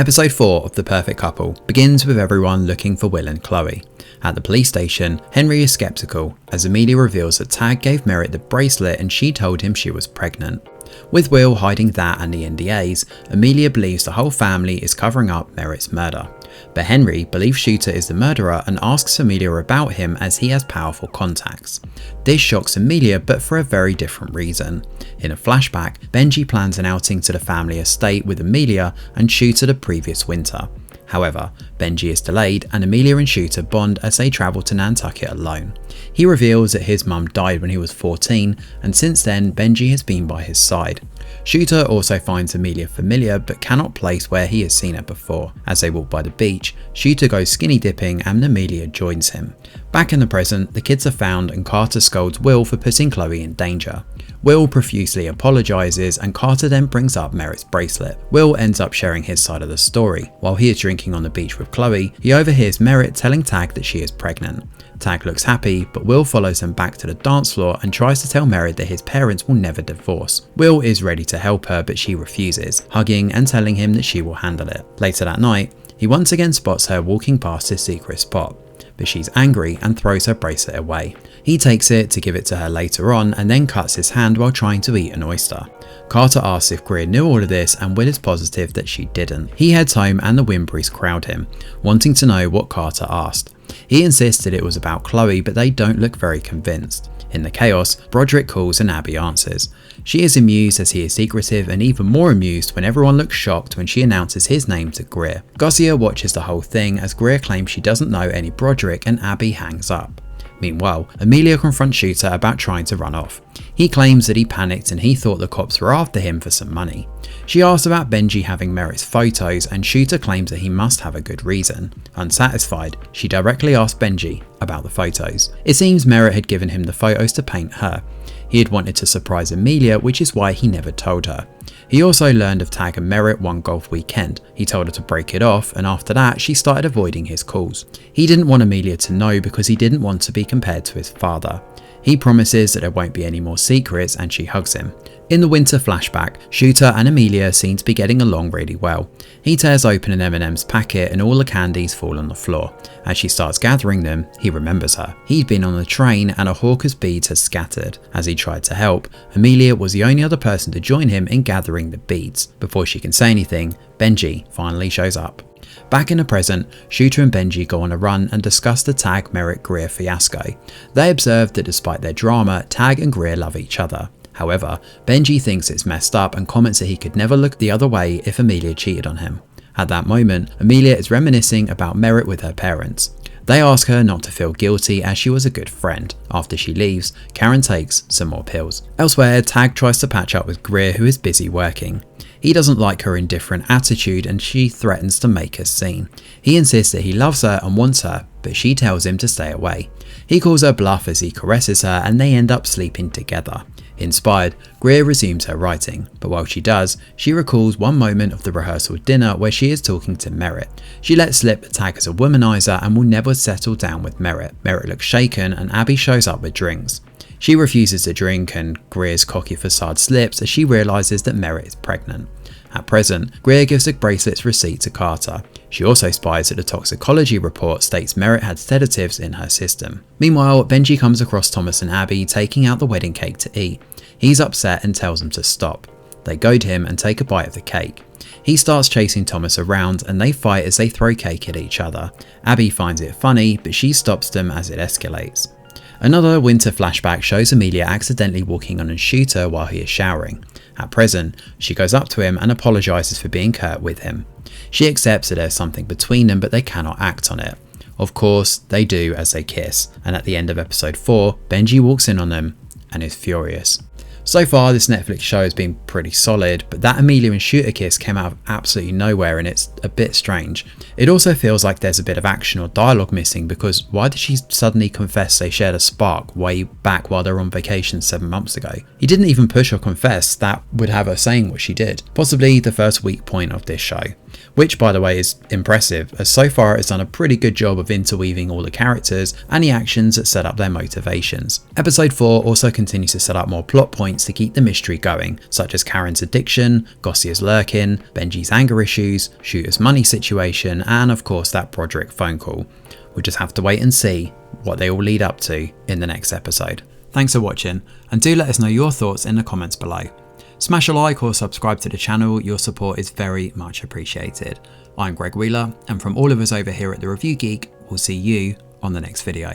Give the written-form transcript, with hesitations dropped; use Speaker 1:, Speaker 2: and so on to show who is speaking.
Speaker 1: Episode 4 of The Perfect Couple begins with everyone looking for Will and Chloe. At the police station, Henry is skeptical as Amelia reveals that Tag gave Merritt the bracelet and she told him she was pregnant. With Will hiding that and the NDAs, Amelia believes the whole family is covering up Merritt's murder. But Henry believes Shooter is the murderer and asks Amelia about him as he has powerful contacts. This shocks Amelia, but for a very different reason. In a flashback, Benji plans an outing to the family estate with Amelia and Shooter the previous winter. However, Benji is delayed and Amelia and Shooter bond as they travel to Nantucket alone. He reveals that his mum died when he was 14 and since then Benji has been by his side. Shooter also finds Amelia familiar but cannot place where he has seen her before. As they walk by the beach, Shooter goes skinny dipping and Amelia joins him. Back in the present, the kids are found and Carter scolds Will for putting Chloe in danger. Will profusely apologises and Carter then brings up Merritt's bracelet. Will ends up sharing his side of the story. While he is drinking on the beach with Chloe, he overhears Merritt telling Tag that she is pregnant. Tag looks happy, but Will follows them back to the dance floor and tries to tell Merritt that his parents will never divorce. Will is ready to help her, but she refuses, hugging and telling him that she will handle it. Later that night, he once again spots her walking past his secret spot, but she's angry and throws her bracelet away. He takes it to give it to her later on and then cuts his hand while trying to eat an oyster. Carter asks if Greer knew all of this and Will is positive that she didn't. He heads home and the Wimbreys crowd him, wanting to know what Carter asked. He insists that it was about Chloe, but they don't look very convinced. In the chaos, Broderick calls and Abby answers. She is amused as he is secretive and even more amused when everyone looks shocked when she announces his name to Greer. Garcia watches the whole thing as Greer claims she doesn't know any Broderick and Abby hangs up. Meanwhile, Amelia confronts Shooter about trying to run off. He claims that he panicked and he thought the cops were after him for some money. She asks about Benji having Merritt's photos and Shooter claims that he must have a good reason. Unsatisfied, she directly asks Benji about the photos. It seems Merritt had given him the photos to paint her. He had wanted to surprise Amelia, which is why he never told her. He also learned of Tag and Merritt one golf weekend. He told her to break it off and after that she started avoiding his calls. He didn't want Amelia to know because he didn't want to be compared to his father. He promises that there won't be any more secrets and she hugs him. In the winter flashback, Shooter and Amelia seem to be getting along really well. He tears open an M&M's packet and all the candies fall on the floor. As she starts gathering them, he remembers her. He'd been on the train and a hawker's beads had scattered. As he tried to help, Amelia was the only other person to join him in gathering the beads. Before she can say anything, Benji finally shows up. Back in the present, Shooter and Benji go on a run and discuss the Tag Merritt Greer fiasco. They observe that despite their drama, Tag and Greer love each other. However, Benji thinks it's messed up and comments that he could never look the other way if Amelia cheated on him. At that moment, Amelia is reminiscing about Merritt with her parents. They ask her not to feel guilty as she was a good friend. After she leaves, Karen takes some more pills. Elsewhere, Tag tries to patch up with Greer, who is busy working. He doesn't like her indifferent attitude and she threatens to make a scene. He insists that he loves her and wants her, but she tells him to stay away. He calls her bluff as he caresses her and they end up sleeping together. Inspired, Greer resumes her writing, but while she does, she recalls one moment of the rehearsal dinner where she is talking to Merritt. She lets slip that Tag is a womanizer and will never settle down with Merritt. Merritt looks shaken and Abby shows up with drinks. She refuses to drink and Greer's cocky facade slips as she realises that Merritt is pregnant. At present, Greer gives the bracelet's receipt to Carter. She also spies that the toxicology report states Merritt had sedatives in her system. Meanwhile, Benji comes across Thomas and Abby taking out the wedding cake to eat. He's upset and tells them to stop. They goad him and take a bite of the cake. He starts chasing Thomas around and they fight as they throw cake at each other. Abby finds it funny, but she stops them as it escalates. Another winter flashback shows Amelia accidentally walking on a Shooter while he is showering. At present, she goes up to him and apologises for being curt with him. She accepts that there's something between them but they cannot act on it. Of course, they do as they kiss, and at the end of episode 4, Benji walks in on them and is furious. So far, this Netflix show has been pretty solid, but that Amelia and Shooter kiss came out of absolutely nowhere and it's a bit strange. It also feels like there's a bit of action or dialogue missing because why did she suddenly confess they shared a spark way back while they were on vacation 7 months ago? He didn't even push or confess that would have her saying what she did. Possibly the first weak point of this show. Which by the way is impressive as so far it's done a pretty good job of interweaving all the characters and the actions that set up their motivations. Episode 4 also continues to set up more plot points points to keep the mystery going, such as Karen's addiction, Gossia's lurking, Benji's anger issues, Shooter's money situation, and of course that Broderick phone call. We'll just have to wait and see what they all lead up to in the next episode. Thanks for watching, and do let us know your thoughts in the comments below. Smash a like or subscribe to the channel, your support is very much appreciated. I'm Greg Wheeler, and from all of us over here at The Review Geek, we'll see you on the next video.